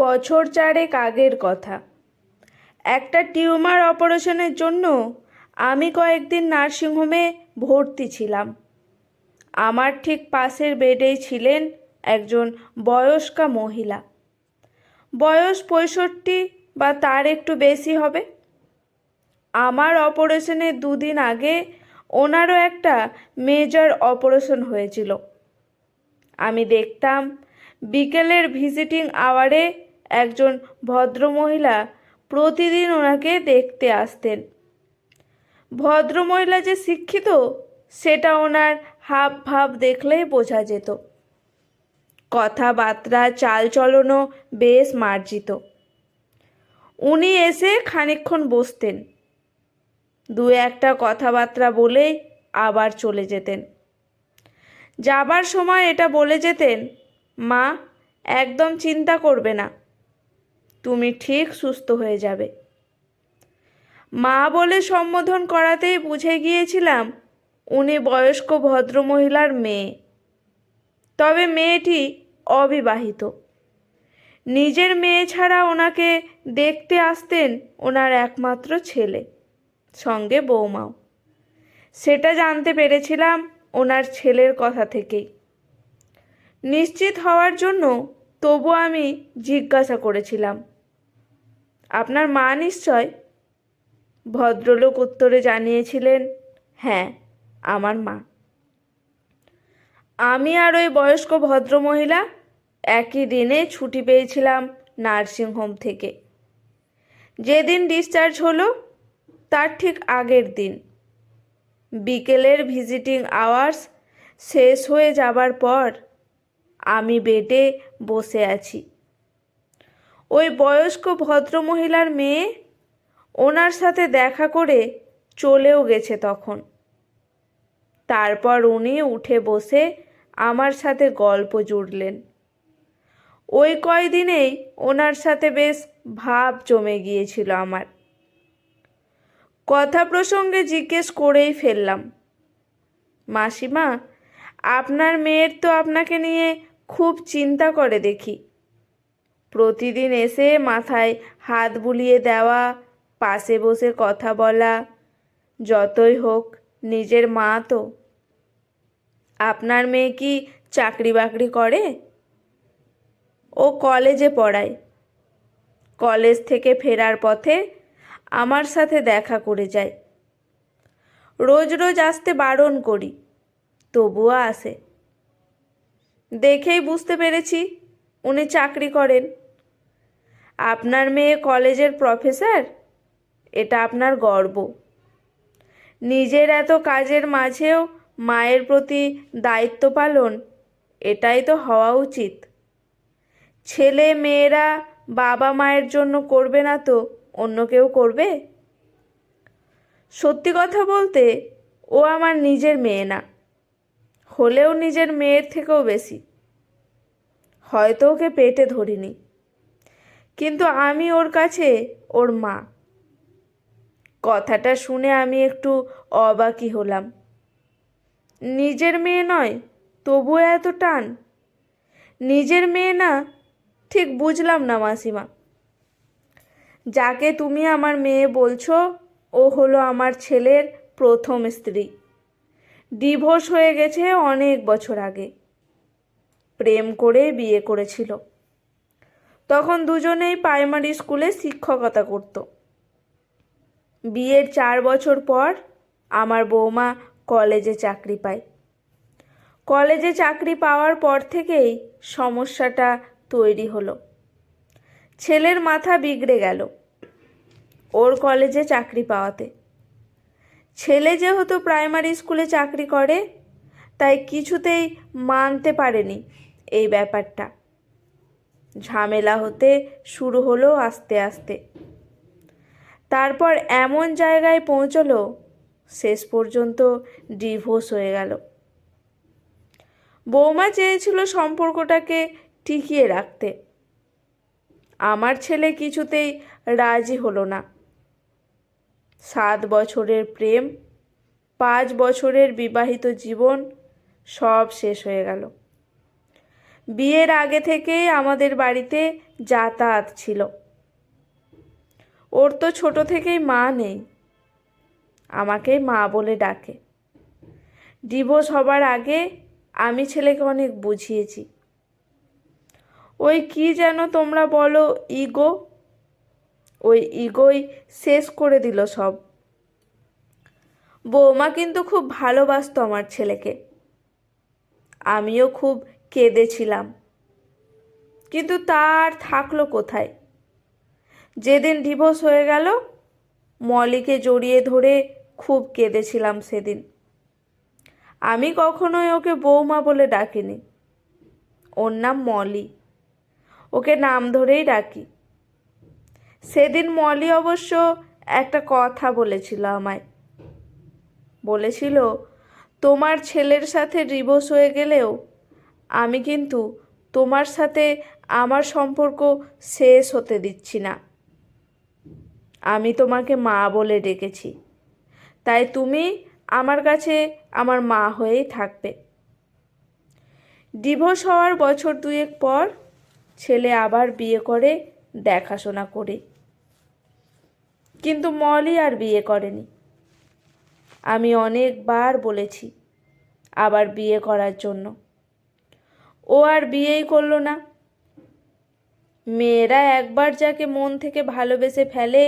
বছর চারেক আগের কথা। একটা টিউমার অপারেশনের জন্য আমি কয়েকদিন নার্সিংহোমে ভর্তি ছিলাম। আমার ঠিক পাশের বেডেই ছিলেন একজন বয়স্কা মহিলা। বয়স 65 বা তার একটু বেশি হবে। আমার অপারেশনের 2 দিন আগে ওনারও একটা মেজর অপারেশন হয়েছিল। আমি দেখতাম বিকেলের ভিজিটিং আওয়ারে একজন ভদ্রমহিলা প্রতিদিন ওনাকে দেখতে আসতেন। ভদ্রমহিলা যে শিক্ষিত সেটা ওনার হাব ভাব দেখলেই বোঝা যেত। কথাবার্তা চালচলনও বেশ মার্জিত। উনি এসে খানিকক্ষণ বসতেন, দু একটা কথাবার্তা বলেই আবার চলে যেতেন। যাবার সময় এটা বলে যেতেন, মা, একদম চিন্তা করবে না, তুমি ঠিক সুস্থ হয়ে যাবে। মা বলে সম্বোধন করাতেই বুঝে গিয়েছিলাম উনি বয়স্ক ভদ্রমহিলার মেয়ে। তবে মেয়েটি অবিবাহিত। নিজের মেয়ে ছাড়া ওনাকে দেখতে আসতেন ওনার একমাত্র ছেলে, সঙ্গে বৌমাও। সেটা জানতে পেরেছিলাম ওনার ছেলের কথা থেকেই। নিশ্চিত হওয়ার জন্য তবু আমি জিজ্ঞাসা করেছিলাম, আপনার মা নিশ্চয়? ভদ্রলোক উত্তরে জানিয়েছিলেন, হ্যাঁ, আমার মা। আমি আর ওই বয়স্ক ভদ্রমহিলা একই দিনে ছুটি পেয়েছিলাম নার্সিংহোম থেকে। যেদিন ডিসচার্জ হলো তার ঠিক আগের দিন বিকেলের ভিজিটিং আওয়ার্স শেষ হয়ে যাবার পর আমি বেডে বসে আছি। ওই বয়স্ক ভদ্রমহিলার মেয়ে ওনার সাথে দেখা করে চলেও গেছে তখন। তারপর উনি উঠে বসে আমার সাথে গল্প জুড়লেন। ওই কয়দিনেই ওনার সাথে বেশ ভাব জমে গিয়েছিল আমার। কথা প্রসঙ্গে জিজ্ঞেস করেই ফেললাম, মাসিমা, আপনার মেয়ের তো আপনাকে নিয়ে খুব চিন্তা করে দেখি। প্রতিদিন এসে মাথায় হাত বুলিয়ে দেওয়া, পাশে বসে কথা বলা, যতই হোক নিজের মা তো। আপনার মেয়ে কি চাকরি বাকরি করে? ও কলেজে পড়ায়। কলেজ থেকে ফেরার পথে আমার সাথে দেখা করে যায়। রোজ রোজ আসতে বারণ করি, তবুও আসে। দেখেই বুঝতে পেরেছি উনি চাকরি করেন। আপনার মেয়ে কলেজের প্রফেসর, এটা আপনার গর্ব। নিজের এত কাজের মাঝেও মায়ের প্রতি দায়িত্ব পালন, এটাই তো হওয়া উচিত। ছেলে মেয়েরা বাবা মায়ের জন্য করবে না তো অন্য কেউ করবে? সত্যি কথা বলতে ও আমার নিজের মেয়ে না, হলেও নিজের মেয়ের থেকেও বেশি। হয়তো ওকে পেটে ধরিনি, কিন্তু আমি ওর কাছে ওর মা। কথাটা শুনে আমি একটু অবাকই হলাম। নিজের মেয়ে নয় তবুও এত টান? নিজের মেয়ে না ঠিক বুঝলাম না মাসিমা। যাকে তুমি আমার মেয়ে বলছো ও হলো আমার ছেলের প্রথম স্ত্রী। ডিভোর্স হয়ে গেছে অনেক বছর আগে। প্রেম করে বিয়ে করেছিল। তখন দুজনেই প্রাইমারি স্কুলে শিক্ষকতা করত। বিয়ের 4 বছর পর আমার বৌমা কলেজে চাকরি পায়। কলেজে চাকরি পাওয়ার পর থেকেই সমস্যাটা তৈরি হলো। ছেলের মাথা বিগড়ে গেল ওর কলেজে চাকরি পাওয়াতে। ছেলে যেহেতু প্রাইমারি স্কুলে চাকরি করে, তাই কিছুতেই মানতে পারেনি এই ব্যাপারটা। ঝামেলা হতে শুরু হলো আস্তে আস্তে। তারপর এমন জায়গায় পৌঁছলো শেষ পর্যন্ত ডিভোর্স হয়ে গেল। বৌমা চেয়েছিল সম্পর্কটাকে টিকিয়ে রাখতে। আমার ছেলে কিছুতেই রাজি হলো না। 7 বছরের প্রেম, 5 বছরের বিবাহিত জীবন সব শেষ হয়ে গেল। বিয়ের আগে থেকেই আমাদের বাড়িতে যাতায়াত ছিল। ওর তো ছোট থেকেই মা নেই, আমাকেই মা বলে ডাকে। ডিভোর্স হবার আগে আমি ছেলেকে অনেক বুঝিয়েছি। ওই কি যেন তোমরা বলো ইগো, ওই ইগোই শেষ করে দিল সব। বৌমা কিন্তু খুব ভালোবাসতো আমার ছেলেকে, আমিও খুব কেঁদেছিলাম, কিন্তু তার থাকলো কোথায়। যেদিন ডিভোর্স হয়ে গেল মলিকে জড়িয়ে ধরে খুব কেঁদেছিলাম সেদিন। আমি কখনোই ওকে বৌমা বলে ডাকিনি, ওর নাম মলি, ওকে নাম ধরেই ডাকি। সেদিন মলি অবশ্য একটা কথা বলেছিল আমায়, বলেছিল তোমার ছেলের সাথে ডিভোর্স হয়ে গেলেও আমি কিন্তু তোমার সাথে আমার সম্পর্ক শেষ হতে দিচ্ছি না। আমি তোমাকে মা বলে ডেকেছি, তাই তুমি আমার কাছে আমার মা হয়েই থাকবে। ডিভোর্স হওয়ার বছর দুয়েক পর ছেলে আবার বিয়ে করে দেখাশোনা করে, কিন্তু মলি আর বিয়ে করেনি। আমি অনেকবার বলেছি আবার বিয়ে করার জন্য, ও আর বিয়েই করলো না। মেয়েরা একবার যাকে মন থেকে ভালোবেসে ফেলে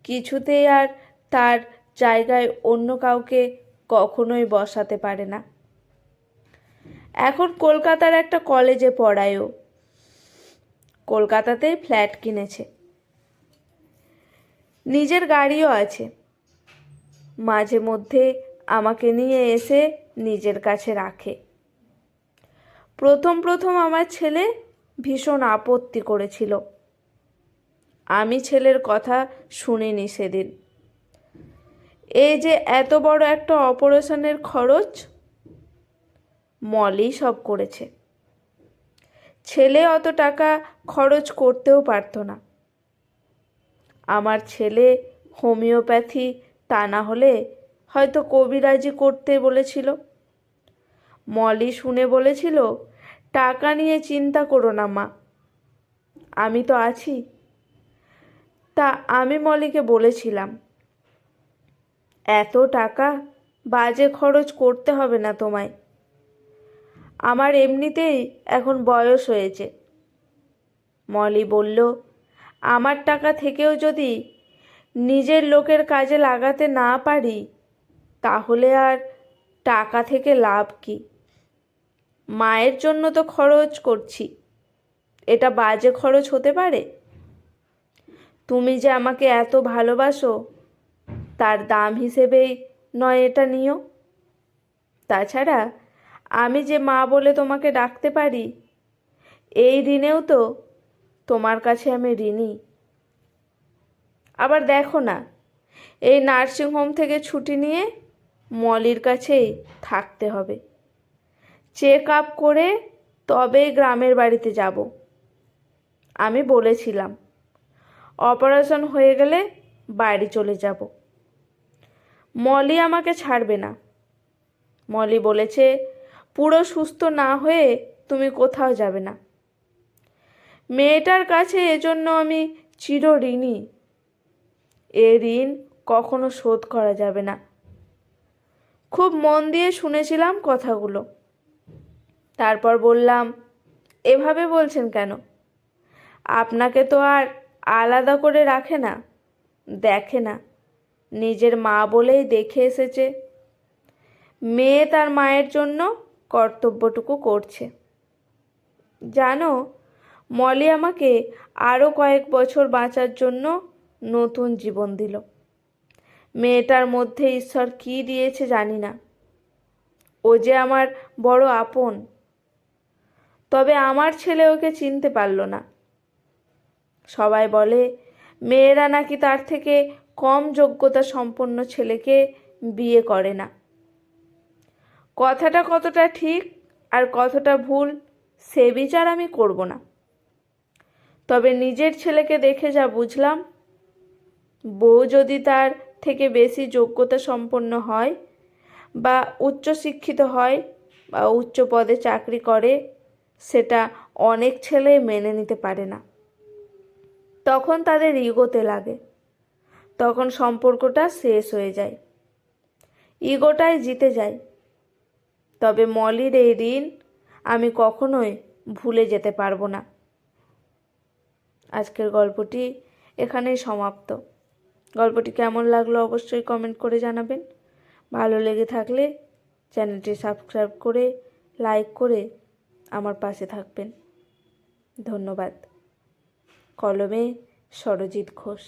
কিছুতেই আর তার জায়গায় অন্য কাউকে কখনোই বসাতে পারে না। এখন কলকাতার একটা কলেজে পড়ায় ও, কলকাতাতেই ফ্ল্যাট কিনেছে, নিজের গাড়িও আছে। মাঝে মধ্যে আমাকে নিয়ে এসে নিজের কাছে রাখে। প্রথম প্রথম আমার ছেলে ভীষণ আপত্তি করেছিল, আমি ছেলের কথা শুনিনি সেদিন। এই যে এত বড় একটা অপারেশনের খরচ মলি সব করেছে, ছেলে অত টাকা খরচ করতেও পারতো না। আমার ছেলে হোমিওপ্যাথি তা না হলে হয়তো কবিরাজি করতে বলেছিল। মলি শুনে বলেছিল টাকা নিয়ে চিন্তা করো না মা, আমি তো আছি। তা আমি মলিকে বলেছিলাম এত টাকা বাজে খরচ করতে হবে না তোমায়, আমার এমনিতেই এখন বয়স হয়েছে। মলি বলল আমার টাকা থেকেও যদি নিজের লোকের কাজে লাগাতে না পারি তাহলে আর টাকা থেকে লাভ কি? মায়ের জন্য তো খরচ করছি, এটা বাজে খরচ হতে পারে? তুমি যে আমাকে এত ভালোবাসো তার দাম হিসেবেই নয় এটা নিও। তাছাড়া আমি যে মা বলে তোমাকে ডাকতে পারি এই ঋণেও তো তোমার কাছে আমি ঋণী। আবার দেখো না, এই নার্সিংহোম থেকে ছুটি নিয়ে মলির কাছেই থাকতে হবে। চেক আপ করে তবেই গ্রামের বাড়িতে যাব। আমি বলেছিলাম অপারেশন হয়ে গেলে বাড়ি চলে যাব। মলি আমাকে ছাড়বে না। মলি বলেছে পুরো সুস্থ না হয়ে তুমি কোথাও যাবে না। মেয়েটার কাছে এজন্য আমি চিরঋণী, এ ঋণ কখনো শোধ করা যাবে না। খুব মন দিয়ে শুনেছিলাম কথাগুলো, তারপর বললাম এভাবে বলছেন কেন? আপনাকে তো আর আলাদা করে রাখে না, দেখে না, নিজের মা বলেই দেখে এসেছে। মেয়ে তার মায়ের জন্য কর্তব্যটুকু করছে। জানো, মলি আমাকে আরও কয়েক বছর বাঁচার জন্য নতুন জীবন দিল। মেয়েটার মধ্যে ঈশ্বর কী দিয়েছে জানি না, ও যে আমার বড় আপন। তবে আমার ছেলে ওকে চিনতে পারল না। সবাই বলে মেয়েরা নাকি তার থেকে কম যোগ্যতা সম্পন্ন ছেলেকে বিয়ে করে না। কথাটা কতটা ঠিক আর কতটা ভুল সে বিচার আমি করব না। তবে নিজের ছেলেকে দেখে যা বুঝলাম, বউ যদি তার থেকে বেশি যোগ্যতা সম্পন্ন হয় বা উচ্চশিক্ষিত হয় বা উচ্চ পদে চাকরি করে সেটা অনেক ছেলে মেনে নিতে পারে না। তখন তাদের ইগোতে লাগে, তখন সম্পর্কটা শেষ হয়ে যায়, ইগোটাই জিতে যায়। তবে মলির এই ঋণ আমি কখনোই ভুলে যেতে পারবো না। আজকের গল্পটি এখানেই সমাপ্ত। গল্পটি কেমন লাগলো অবশ্যই কমেন্ট করে জানাবেন। ভালো লেগে থাকলে চ্যানেলটি সাবস্ক্রাইব করে লাইক করে আমার পাশে থাকবেন। ধন্যবাদ। কলমে সরজিৎ ঘোষ।